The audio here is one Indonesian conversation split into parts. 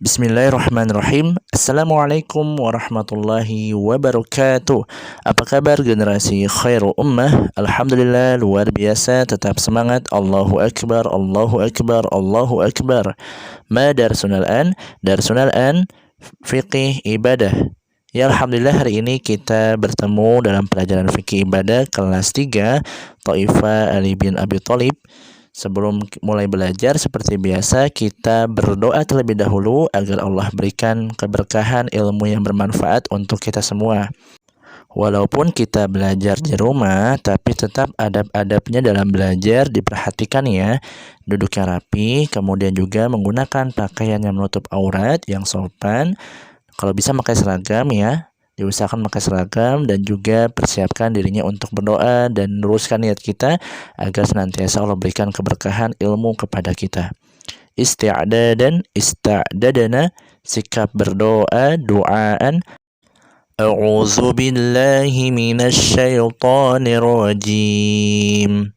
Bismillahirrahmanirrahim. Assalamualaikum warahmatullahi wabarakatuh. Apa kabar generasi Khairul Ummah? Alhamdulillah luar biasa, tetap semangat. Allahu Akbar, Allahu Akbar, Allahu Akbar. Ma darsunal an? Darsunal an Fiqih Ibadah. Ya Alhamdulillah hari ini kita bertemu dalam pelajaran fikih ibadah kelas 3 Thaifah Ali bin Abi Thalib. Sebelum mulai belajar, seperti biasa kita berdoa terlebih dahulu agar Allah berikan keberkahan ilmu yang bermanfaat untuk kita semua. Walaupun kita belajar di rumah, tapi tetap adab-adabnya dalam belajar diperhatikan ya. Duduk yang rapi, kemudian juga menggunakan pakaian yang menutup aurat, yang sopan. Kalau bisa pakai seragam ya. Diusahakan pakai seragam dan juga persiapkan dirinya untuk berdoa dan luruskan niat kita agar senantiasa Allah berikan keberkahan ilmu kepada kita. Ista'dadana, sikap berdoa, doaan. A'udzu billahi minasyaitonir rajim.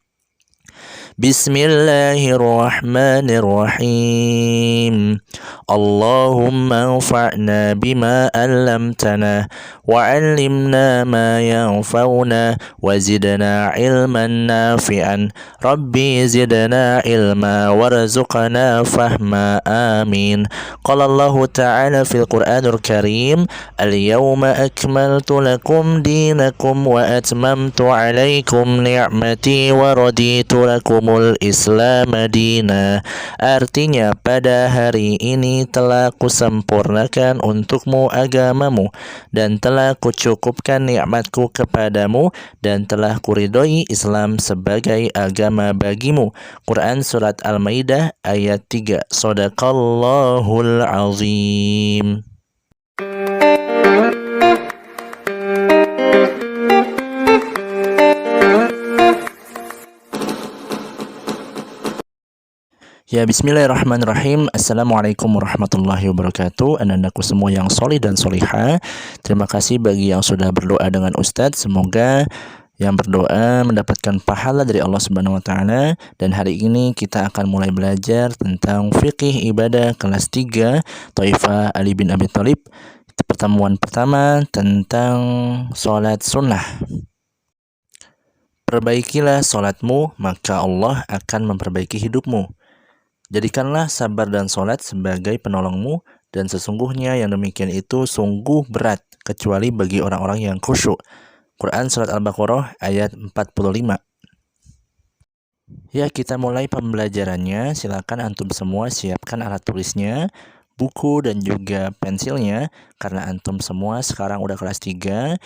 Bismillahirrahmanirrahim. Allahumma anfa'na bima 'allamtana wa 'allimna ma yanfa'una wa zidna 'ilman nafi'an. Rabbi zidna 'ilma warzuqna fahma. Amin. Qala Allah Ta'ala fil Qur'anil Karim, al-yawma akmaltu lakum dinakum wa atmamtu 'alaikum ni'mati wa raditu lakumul Islam madina. Artinya, pada hari ini telah kusempurnakan untukmu agamamu dan telah kucukupkan nikmatku kepadamu dan telah kuridhoi Islam sebagai agama bagimu. Quran Surat Al-Maidah ayat 3. Shadaqallahul azim. Ya, bismillahirrahmanirrahim. Assalamualaikum warahmatullahi wabarakatuh. Anak-anakku semua yang solih dan solihah, terima kasih bagi yang sudah berdoa dengan Ustadz. Semoga yang berdoa mendapatkan pahala dari Allah Subhanahu wa Ta'ala. Dan hari ini kita akan mulai belajar tentang fikih ibadah kelas 3 Thaifah Ali bin Abi Thalib. Pertemuan pertama tentang sholat sunnah. Perbaikilah sholatmu, maka Allah akan memperbaiki hidupmu. Jadikanlah sabar dan sholat sebagai penolongmu, dan sesungguhnya yang demikian itu sungguh berat, kecuali bagi orang-orang yang khusyuk. Quran Surat Al-Baqarah ayat 45. Ya, kita mulai pembelajarannya. Silakan antum semua siapkan alat tulisnya, buku dan juga pensilnya, karena antum semua sekarang udah kelas 3.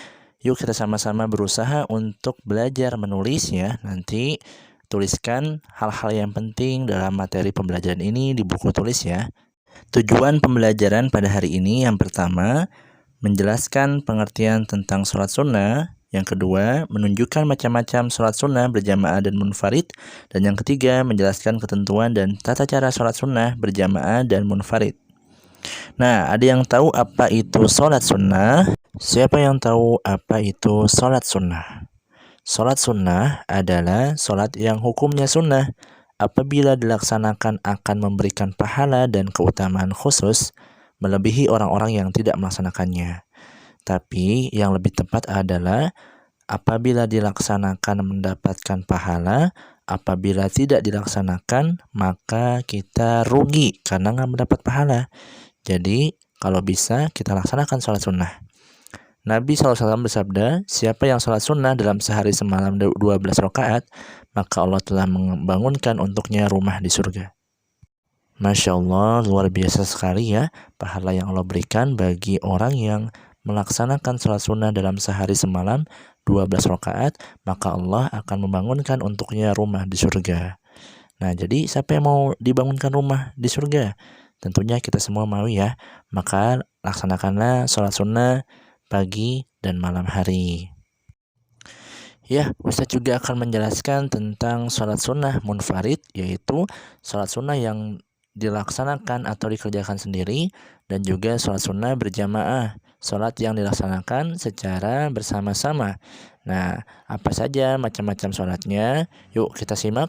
Yuk kita sama-sama berusaha untuk belajar menulis ya. Nanti tuliskan hal-hal yang penting dalam materi pembelajaran ini di buku tulis ya. Tujuan pembelajaran pada hari ini yang pertama, menjelaskan pengertian tentang sholat sunnah. Yang kedua, menunjukkan macam-macam sholat sunnah berjamaah dan munfarid. Dan yang ketiga, menjelaskan ketentuan dan tata cara sholat sunnah berjamaah dan munfarid. Nah, ada yang tahu apa itu sholat sunnah? Siapa yang tahu apa itu sholat sunnah? Sholat sunnah adalah sholat yang hukumnya sunnah. Apabila dilaksanakan akan memberikan pahala dan keutamaan khusus, melebihi orang-orang yang tidak melaksanakannya. Tapi yang lebih tepat adalah apabila dilaksanakan mendapatkan pahala, apabila tidak dilaksanakan maka kita rugi karena nggak mendapat pahala. Jadi kalau bisa kita laksanakan sholat sunnah. Nabi SAW bersabda, siapa yang sholat sunnah dalam sehari semalam 12 rakaat, maka Allah telah membangunkan untuknya rumah di surga. Masya Allah, luar biasa sekali ya pahala yang Allah berikan bagi orang yang melaksanakan sholat sunnah dalam sehari semalam 12 rakaat, maka Allah akan membangunkan untuknya rumah di surga. Nah, jadi siapa yang mau dibangunkan rumah di surga? Tentunya kita semua mau ya. Maka laksanakanlah sholat sunnah pagi dan malam hari. Ya, Ustadz juga akan menjelaskan tentang sholat sunnah munfarid, yaitu sholat sunnah yang dilaksanakan atau dikerjakan sendiri, dan juga sholat sunnah berjamaah, sholat yang dilaksanakan secara bersama-sama. Nah, apa saja macam-macam sholatnya? Yuk kita simak.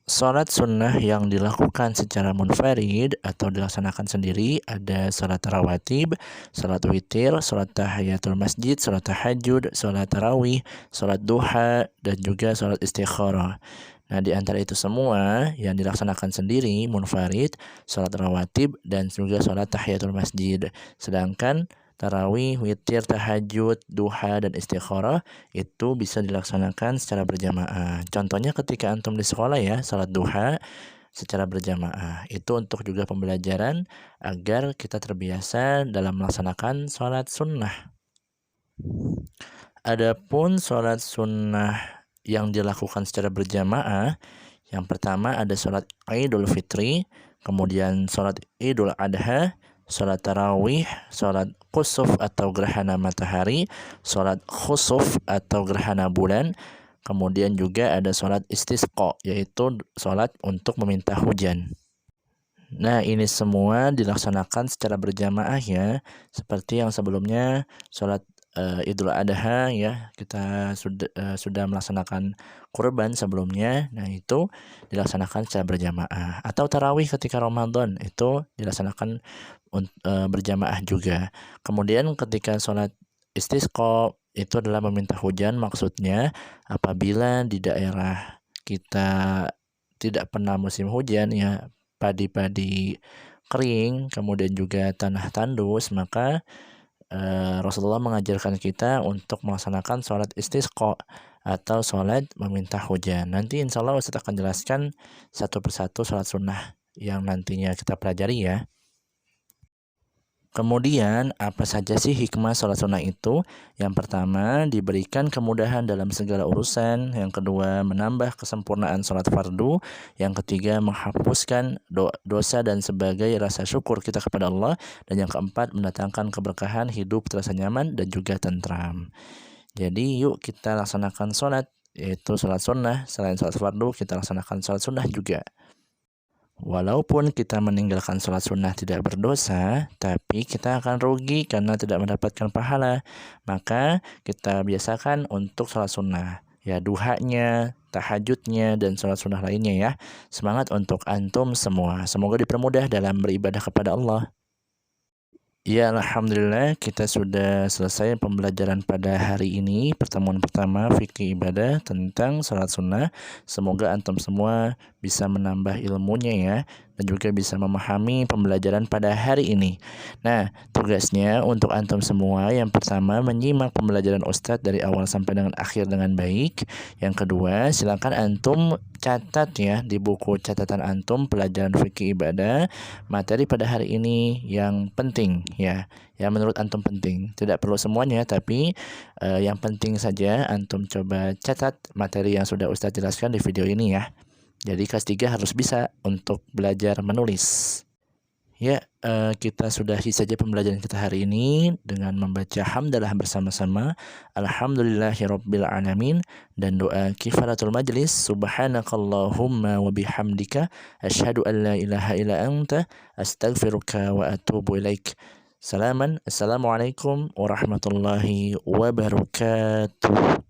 Sholat sunnah yang dilakukan secara munfarid atau dilaksanakan sendiri ada sholat rawatib, sholat witir, sholat tahiyatul masjid, sholat tahajud, sholat tarawih, sholat duha, dan juga sholat istikharah. Nah, di antara itu semua yang dilaksanakan sendiri munfarid, sholat rawatib, dan juga sholat tahiyatul masjid. Sedangkan tarawih, witir, tahajud, duha, dan istikharah itu bisa dilaksanakan secara berjamaah. Contohnya ketika antum di sekolah ya, salat duha secara berjamaah. Itu untuk juga pembelajaran agar kita terbiasa dalam melaksanakan sholat sunnah. Adapun sholat sunnah yang dilakukan secara berjamaah, yang pertama ada sholat Idul Fitri, kemudian sholat Idul Adha, sholat tarawih, sholat khusuf atau gerhana matahari, sholat khusuf atau gerhana bulan, kemudian juga ada sholat istisqa, yaitu sholat untuk meminta hujan. Nah, ini semua dilaksanakan secara berjamaah ya, seperti yang sebelumnya sholat Idul Adha ya, kita sudah melaksanakan kurban sebelumnya. Nah, itu dilaksanakan secara berjamaah. Atau tarawih ketika Ramadan itu dilaksanakan berjamaah juga. Kemudian ketika sholat istisqa itu adalah meminta hujan, maksudnya apabila di daerah kita tidak pernah musim hujan ya, padi-padi kering, kemudian juga tanah tandus, maka Rasulullah mengajarkan kita untuk melaksanakan sholat istisqa atau sholat meminta hujan. Nanti insya Allah Ustaz akan jelaskan satu persatu sholat sunnah yang nantinya kita pelajari ya. Kemudian, apa saja sih hikmah sholat sunnah itu? Yang pertama, diberikan kemudahan dalam segala urusan. Yang kedua, menambah kesempurnaan sholat fardu. Yang ketiga, menghapuskan dosa dan sebagai rasa syukur kita kepada Allah. Dan yang keempat, mendatangkan keberkahan, hidup terasa nyaman dan juga tentram. Jadi, yuk kita laksanakan sholat, yaitu sholat sunnah. Selain sholat fardu, kita laksanakan sholat sunnah juga. Walaupun kita meninggalkan sholat sunnah tidak berdosa, tapi kita akan rugi karena tidak mendapatkan pahala. Maka kita biasakan untuk sholat sunnah. Ya, duhanya, tahajudnya, dan sholat sunnah lainnya ya. Semangat untuk antum semua. Semoga dipermudah dalam beribadah kepada Allah. Ya, alhamdulillah kita sudah selesai pembelajaran pada hari ini. Pertemuan pertama fikih ibadah tentang sholat sunnah. Semoga antum semua bisa menambah ilmunya ya, dan juga bisa memahami pembelajaran pada hari ini. Nah, tugasnya untuk antum semua, yang pertama menyimak pembelajaran Ustadz dari awal sampai dengan akhir dengan baik. Yang kedua, silakan antum catat ya di buku catatan antum pelajaran fikih ibadah materi pada hari ini yang penting ya, yang menurut antum penting. Tidak perlu semuanya, tapi yang penting saja antum coba catat materi yang sudah Ustadz jelaskan di video ini ya. Jadi kelas 3 harus bisa untuk belajar menulis. Ya, kita sudahi saja pembelajaran kita hari ini dengan membaca hamdalah bersama-sama. Alhamdulillahirabbil alamin, dan doa kifaratul majlis. Subhanakallahumma wa bihamdika asyhadu an la ilaha illa anta astaghfiruka wa atubu ilaik. Assalamualaikum warahmatullahi wabarakatuh.